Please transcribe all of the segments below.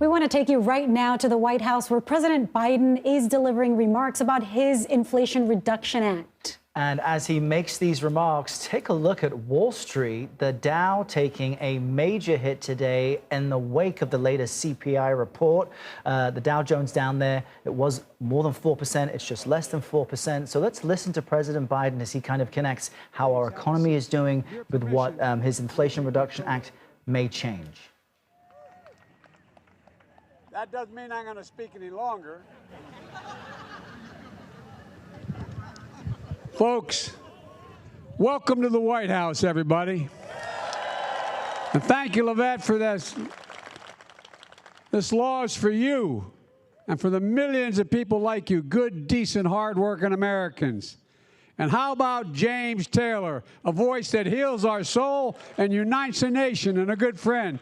We want to take you right now to the White House, where President Biden is delivering remarks about his Inflation Reduction Act. And as he makes these remarks, take a look at Wall Street. The Dow taking a major hit today in the wake of the latest CPI report. The Dow Jones down there, it was more than 4%. It's just less than 4%. So let's listen to President Biden as he kind of connects how our economy is doing with what his Inflation Reduction Act may change. That doesn't mean I'm going to speak any longer. Folks, welcome to the White House, everybody. And thank you, Levette, for this. This law is for you and for the millions of people like you, good, decent, hard-working Americans. And how about James Taylor, a voice that heals our soul and unites a nation, and a good friend.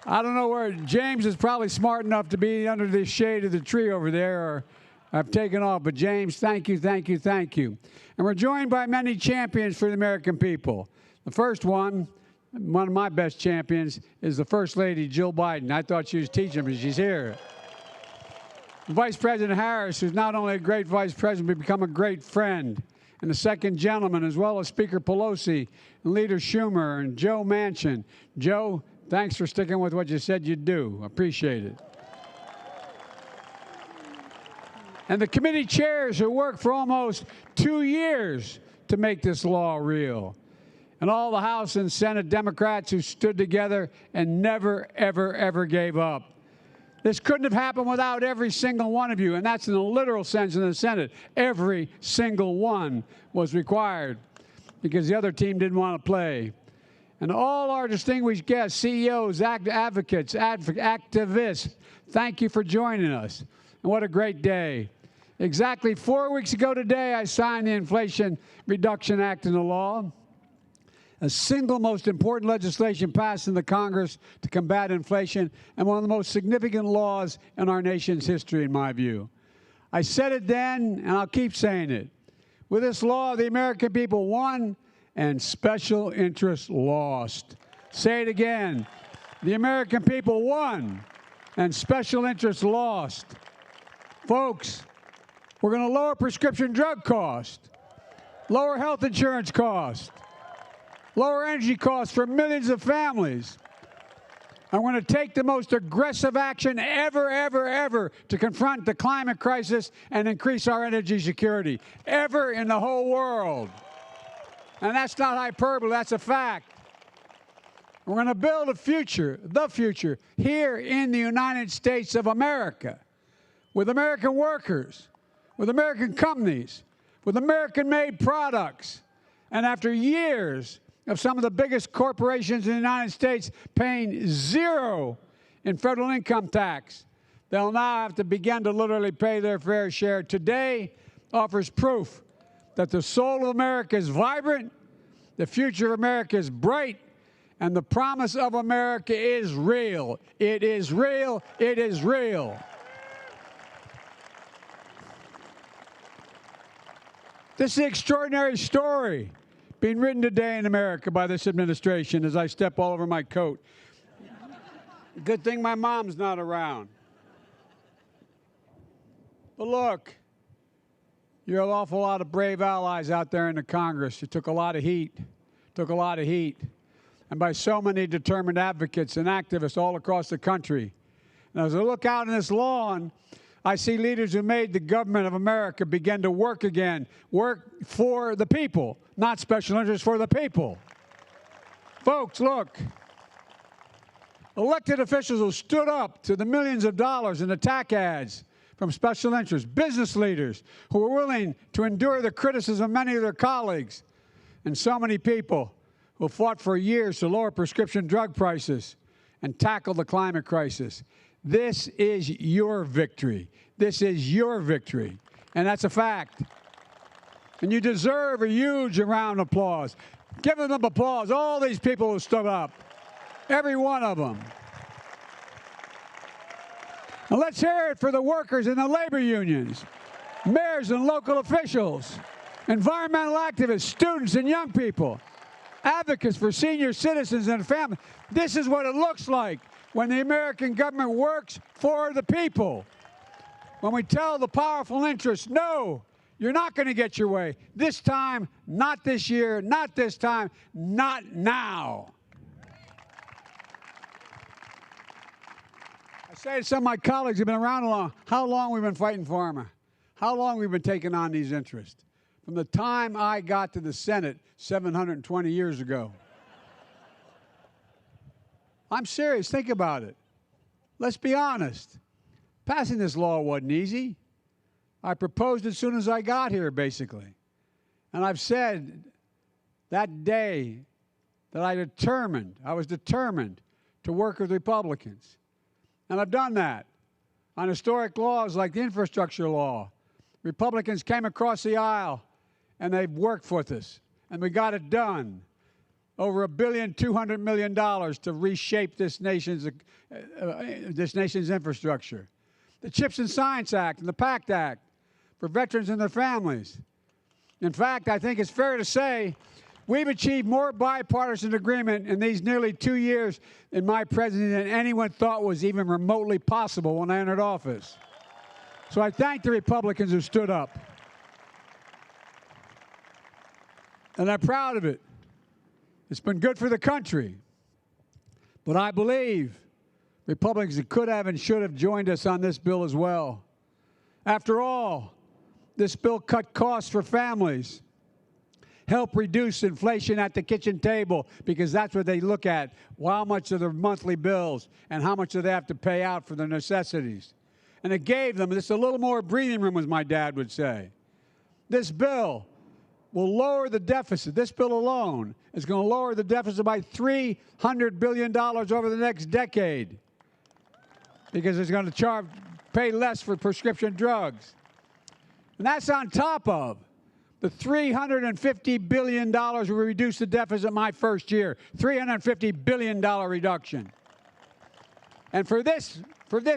I don't know where James is, probably smart enough to be under the shade of the tree over there, or I've taken off. But James, thank you, thank you, thank you. And we're joined by many champions for the American people. The first one of my best champions, is the First Lady, Jill Biden. I thought she was teaching, but she's here. Vice President Harris, who's not only a great vice president, but become a great friend. And the second gentleman, as well as Speaker Pelosi and Leader Schumer and Joe Manchin. Joe, thanks for sticking with what you said you'd do. Appreciate it. And the committee chairs who worked for almost 2 years to make this law real. And all the House and Senate Democrats who stood together and never, ever, ever gave up. This couldn't have happened without every single one of you, and that's in the literal sense in the Senate. Every single one was required because the other team didn't want to play. And all our distinguished guests, CEOs, advocates, activists, thank you for joining us. And what a great day. Exactly 4 weeks ago today, I signed the Inflation Reduction Act into law, a single most important legislation passed in the Congress to combat inflation, and one of the most significant laws in our nation's history, in my view. I said it then, and I'll keep saying it. With this law, the American people won, and special interests lost. Say it again. The American people won, and special interests lost. Folks, we're going to lower prescription drug costs, lower health insurance costs, lower energy costs for millions of families. I'm going to take the most aggressive action ever to confront the climate crisis and increase our energy security, ever in the whole world. And that's not hyperbole, that's a fact. We're going to build a future, the future, here in the United States of America, with American workers, with American companies, with American-made products. And after years of some of the biggest corporations in the United States paying zero in federal income tax, they'll now have to begin to literally pay their fair share. Today offers proof that the soul of America is vibrant, the future of America is bright, and the promise of America is real. It is real. It is real. This is an extraordinary story being written today in America by this administration as I step all over my coat. Good thing my mom's not around. But look, you're an awful lot of brave allies out there in the Congress. You took a lot of heat, and by so many determined advocates and activists all across the country. And as I look out on this lawn, I see leaders who made the government of America begin to work again, work for the people, not special interests, for the people. Folks, look, elected officials who stood up to the millions of dollars in attack ads from special interests, business leaders who were willing to endure the criticism of many of their colleagues, and so many people who fought for years to lower prescription drug prices and tackle the climate crisis. This is your victory. This is your victory. And that's a fact. And you deserve a huge round of applause. Give them applause, all these people who stood up. Every one of them. And let's hear it for the workers in the labor unions, mayors and local officials, environmental activists, students and young people, advocates for senior citizens and families. This is what it looks like when the American government works for the people. When we tell the powerful interests, no, you're not going to get your way. This time, not this year, not this time, not now. I say to some of my colleagues who have been around a long, how long we've been fighting pharma, how long we've been taking on these interests. From the time I got to the Senate 720 years ago. I'm serious. Think about it. Let's be honest. Passing this law wasn't easy. I proposed as soon as I got here, basically. And I've said that day that I was determined to work with Republicans. And I've done that on historic laws like the infrastructure law. Republicans came across the aisle and they've worked with us. And we got it done. Over $1.2 billion to reshape this nation's infrastructure. The CHIPS and Science Act and the PACT Act for veterans and their families. In fact, I think it's fair to say we've achieved more bipartisan agreement in these nearly 2 years in my presidency than anyone thought was even remotely possible when I entered office. So I thank the Republicans who stood up. And I'm proud of it. It's been good for the country. But I believe Republicans could have and should have joined us on this bill as well. After all, this bill cut costs for families, help reduce inflation at the kitchen table, because that's what they look at, how much of their monthly bills and how much do they have to pay out for their necessities. And it gave them just a little more breathing room, as my dad would say. This bill will lower the deficit. This bill alone is going to lower the deficit by $300 billion over the next decade, because it's going to pay less for prescription drugs. And that's on top of the $350 billion we reduced the deficit my first year, $350 billion reduction. And for this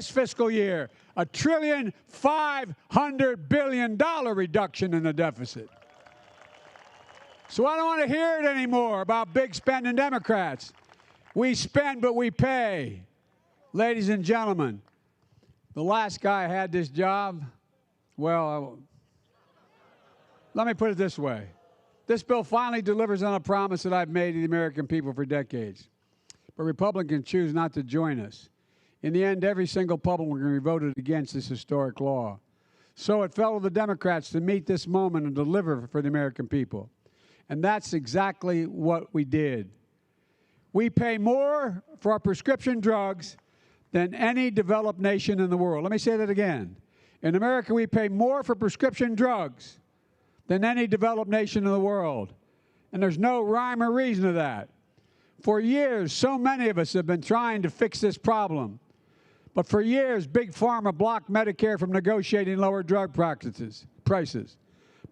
fiscal year, $1.5 trillion reduction in the deficit. So I don't want to hear it anymore about big spending Democrats. We spend, but we pay. Ladies and gentlemen, the last guy had this job, well, let me put it this way. This bill finally delivers on a promise that I've made to the American people for decades. But Republicans choose not to join us. In the end, every single Republican voted against this historic law. So it fell to the Democrats to meet this moment and deliver for the American people. And that's exactly what we did. We pay more for our prescription drugs than any developed nation in the world. Let me say that again. In America, we pay more for prescription drugs than any developed nation in the world. And there's no rhyme or reason to that. For years, so many of us have been trying to fix this problem. But for years, Big Pharma blocked Medicare from negotiating lower drug prices.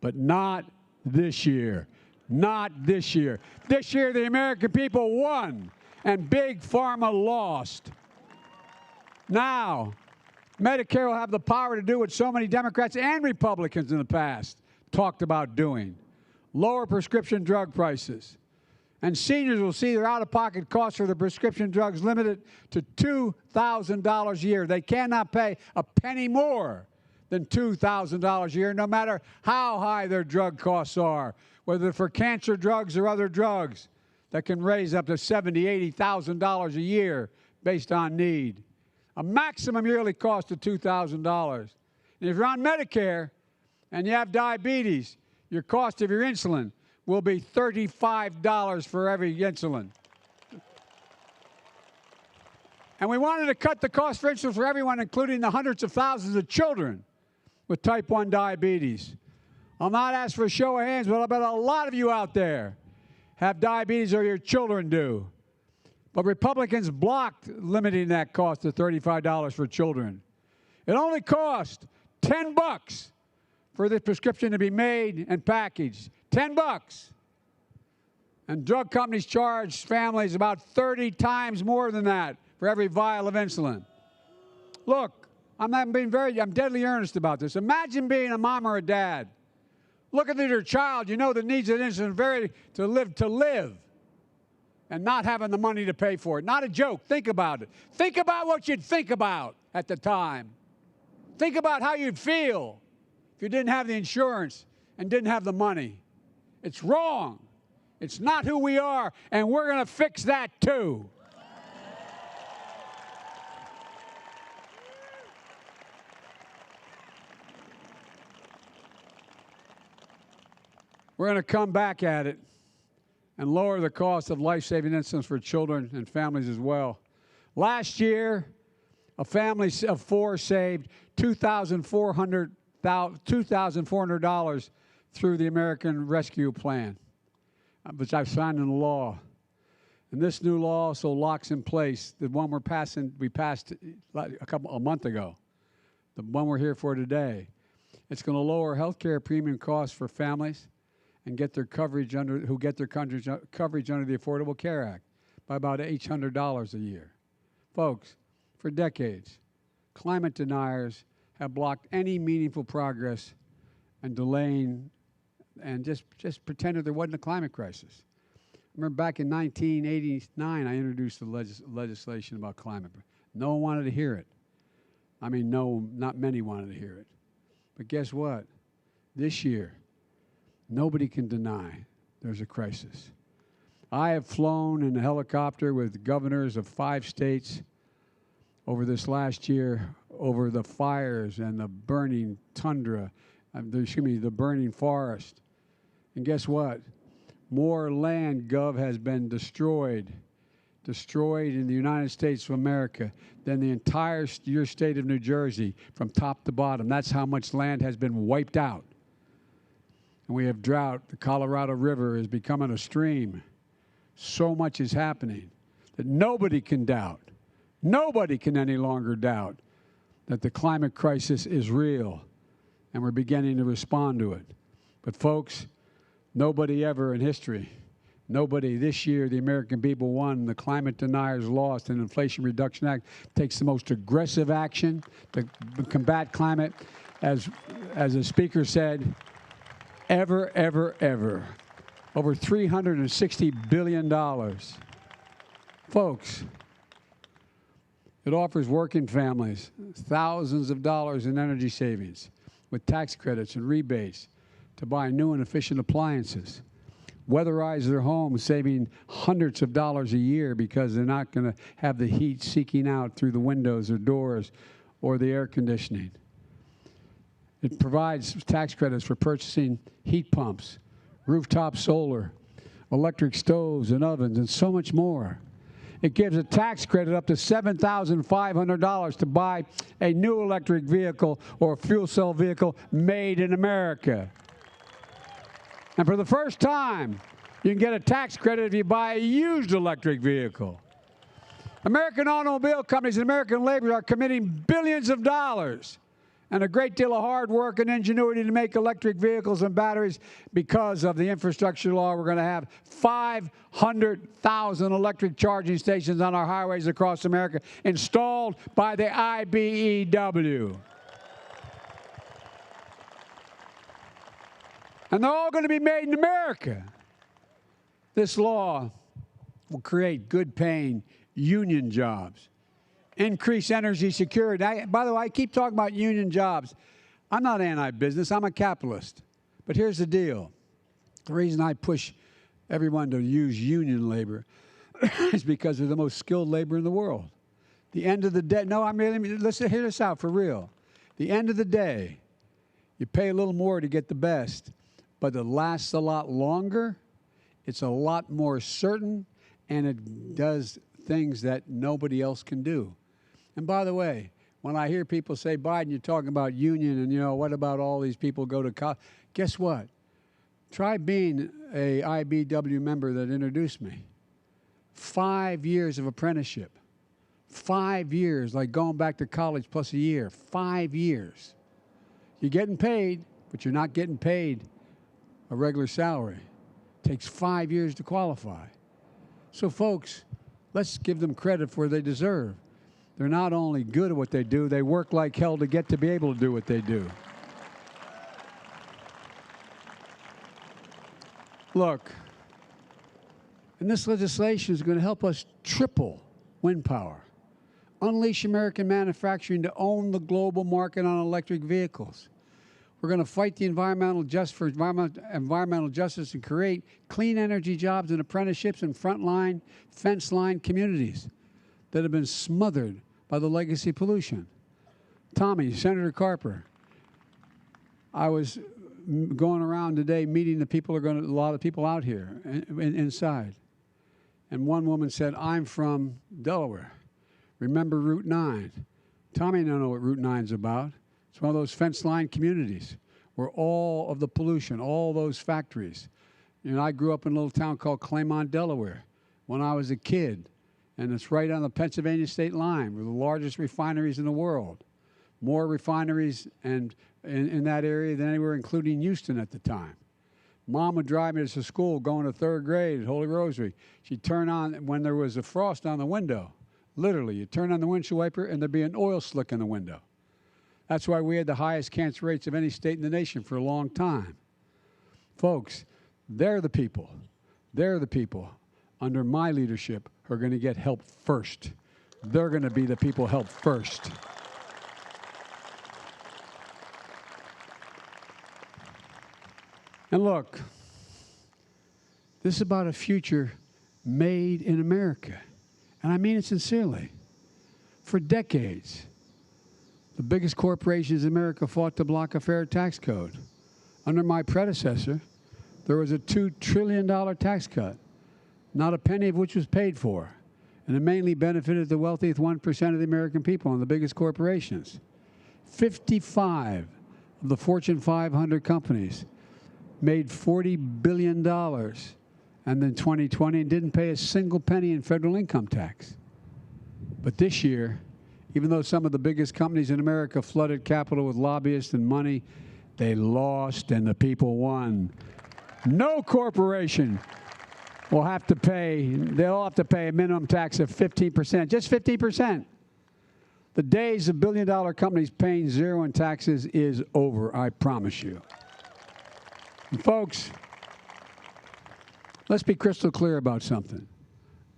But not this year. Not this year. This year, the American people won, and Big Pharma lost. Now, Medicare will have the power to do what so many Democrats and Republicans in the past talked about doing: lower prescription drug prices. And seniors will see their out-of-pocket costs for their prescription drugs limited to $2,000 a year. They cannot pay a penny more than $2,000 a year, no matter how high their drug costs are, whether for cancer drugs or other drugs that can raise up to $70,000, $80,000 a year based on need. A maximum yearly cost of $2,000. And if you're on Medicare and you have diabetes, your cost of your insulin will be $35 for every insulin. And we wanted to cut the cost for insulin for everyone, including the hundreds of thousands of children with type 1 diabetes. I'll not ask for a show of hands, but I bet a lot of you out there have diabetes, or your children do. But Republicans blocked limiting that cost to $35 for children. It only cost $10 for the prescription to be made and packaged. $10. And drug companies charge families about 30 times more than that for every vial of insulin. Look, I'm deadly earnest about this. Imagine being a mom or a dad. Looking at your child, you know that needs an insulin to live. and not having the money to pay for it. Not a joke. Think about it. Think about what you'd think about at the time. Think about how you'd feel if you didn't have the insurance and didn't have the money. It's wrong. It's not who we are, and we're going to fix that too. We're going to come back at it and lower the cost of life-saving insulin for children and families as well. Last year, a family of four saved $2,400 through the American Rescue Plan, which I've signed into law. And this new law also locks in place the one we passed a month ago, the one we're here for today. It's going to lower health care premium costs for families and get their coverage under the Affordable Care Act by about $800 a year. Folks, for decades, climate deniers have blocked any meaningful progress and delaying and just pretended there wasn't a climate crisis. I remember back in 1989, I introduced the legislation about climate. No one wanted to hear it. I mean, no, not many wanted to hear it. But guess what? This year, nobody can deny there's a crisis. I have flown in a helicopter with governors of 5 states over this last year over the fires and the burning tundra, the burning forest. And guess what? More land, Gov, has been destroyed in the United States of America than the entire your state of New Jersey from top to bottom. That's how much land has been wiped out. And we have drought. The Colorado River is becoming a stream. So much is happening that nobody can doubt. Nobody can any longer doubt that the climate crisis is real, and we're beginning to respond to it. But folks, nobody ever in history, nobody this year, the American people won, the climate deniers lost, and the Inflation Reduction Act takes the most aggressive action to combat climate, as the speaker said, ever. Over $360 billion. Folks, it offers working families thousands of dollars in energy savings with tax credits and rebates to buy new and efficient appliances. Weatherize their homes, saving hundreds of dollars a year because they're not going to have the heat seeking out through the windows or doors or the air conditioning. It provides tax credits for purchasing heat pumps, rooftop solar, electric stoves and ovens, and so much more. It gives a tax credit up to $7,500 to buy a new electric vehicle or a fuel cell vehicle made in America. And for the first time, you can get a tax credit if you buy a used electric vehicle. American automobile companies and American labor are committing billions of dollars and a great deal of hard work and ingenuity to make electric vehicles and batteries. Because of the infrastructure law, we're going to have 500,000 electric charging stations on our highways across America installed by the IBEW. And they're all going to be made in America. This law will create good-paying union jobs, increase energy security. By the way, I keep talking about union jobs. I'm not anti-business. I'm a capitalist. But here's the deal. The reason I push everyone to use union labor is because they're the most skilled labor in the world. The end of the day, let's hear this out for real. The end of the day, you pay a little more to get the best, but it lasts a lot longer, it's a lot more certain, and it does things that nobody else can do. And by the way, when I hear people say, Biden, you're talking about union, and, what about all these people go to college? Guess what? Try being a IBEW member that introduced me. 5 years of apprenticeship. 5 years, like going back to college plus a year. 5 years. You're getting paid, but you're not getting paid a regular salary. It takes 5 years to qualify. So, folks, let's give them credit for what they deserve. They're not only good at what they do, they work like hell to get to be able to do what they do. Look, And this legislation is going to help us triple wind power, unleash American manufacturing to own the global market on electric vehicles. We're going to fight the environmental justice and create clean energy jobs and apprenticeships in frontline, fence-line communities that have been smothered by the legacy pollution. Tommy, Senator Carper, I was going around today meeting a lot of people out here inside. And one woman said, I'm from Delaware. Remember Route 9? Tommy don't know what Route 9's about. It's one of those fence-line communities where all of the pollution, all those factories. You know, I grew up in a little town called Claymont, Delaware, when I was a kid. And it's right on the Pennsylvania state line. We're the largest refineries in the world. More refineries in that area than anywhere, including Houston at the time. Mom would drive me to school going to 3rd grade at Holy Rosary. She'd turn on, when there was a frost on the window, literally, you'd turn on the windshield wiper and there'd be an oil slick in the window. That's why we had the highest cancer rates of any state in the nation for a long time. Folks, they're the people under my leadership who are going to get help first. They're going to be the people helped first. And look, this is about a future made in America. And I mean it sincerely. For decades, the biggest corporations in America fought to block a fair tax code. Under my predecessor, there was a $2 trillion tax cut, not a penny of which was paid for. And it mainly benefited the wealthiest 1% of the American people and the biggest corporations. 55 of the Fortune 500 companies made $40 billion and then 2020 and didn't pay a single penny in federal income tax. But this year, even though some of the biggest companies in America flooded capital with lobbyists and money, they lost and the people won. No corporation will have to pay, they'll have to pay a minimum tax of 15%, just 15%. The days of billion-dollar companies paying zero in taxes is over, I promise you. And folks, let's be crystal clear about something.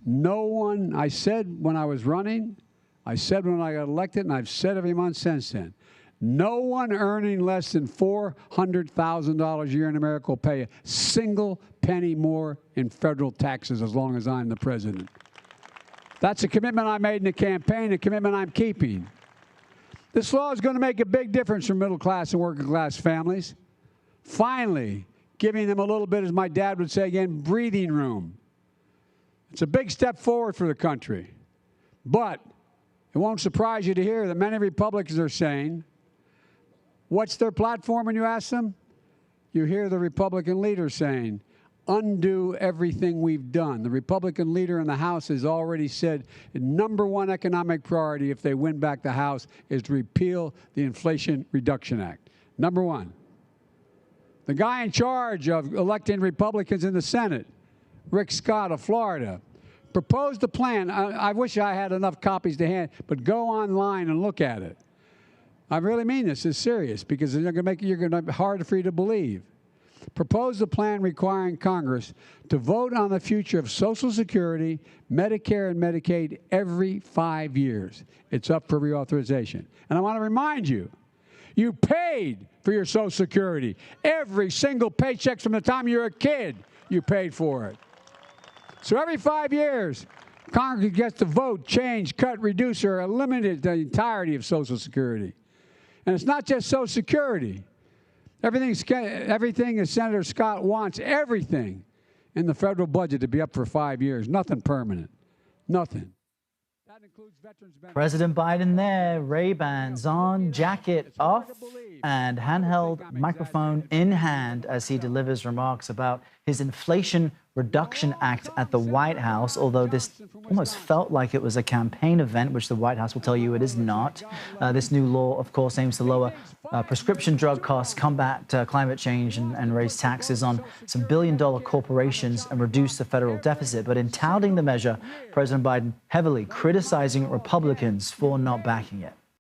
No one, I said when I was running, I said when I got elected, and I've said every month since then, no one earning less than $400,000 a year in America will pay a single penny more in federal taxes as long as I'm the president. That's a commitment I made in the campaign, a commitment I'm keeping. This law is going to make a big difference for middle-class and working-class families. Finally, giving them a little bit, as my dad would say again, breathing room. It's a big step forward for the country. But it won't surprise you to hear that many Republicans are saying, what's their platform when you ask them? You hear the Republican leader saying, undo everything we've done. The Republican leader in the House has already said the #1 economic priority if they win back the House is to repeal the Inflation Reduction Act. #1. The guy in charge of electing Republicans in the Senate, Rick Scott of Florida, proposed a plan. I wish I had enough copies to hand, but go online and look at it. I really mean this is serious because they're going to make it hard for you to believe. Proposed a plan requiring Congress to vote on the future of Social Security, Medicare, and Medicaid every 5 years. It's up for reauthorization. And I want to remind you, you paid for your Social Security. Every single paycheck from the time you were a kid, you paid for it. So every 5 years, Congress gets to vote, change, cut, reduce, or eliminate the entirety of Social Security. And it's not just Social Security. Everything as Senator Scott wants, everything in the federal budget to be up for 5 years. Nothing permanent. Nothing. That includes veterans benefits. President Biden there, Ray-Bans on, jacket off, and handheld microphone in hand as he delivers remarks about his Inflation Reduction Act at the White House, although this almost felt like it was a campaign event, which the White House will tell you it is not. This new law, of course, aims to lower prescription drug costs, combat climate change, and raise taxes on some billion-dollar corporations and reduce the federal deficit. But in touting the measure, President Biden heavily criticizing Republicans for not backing it.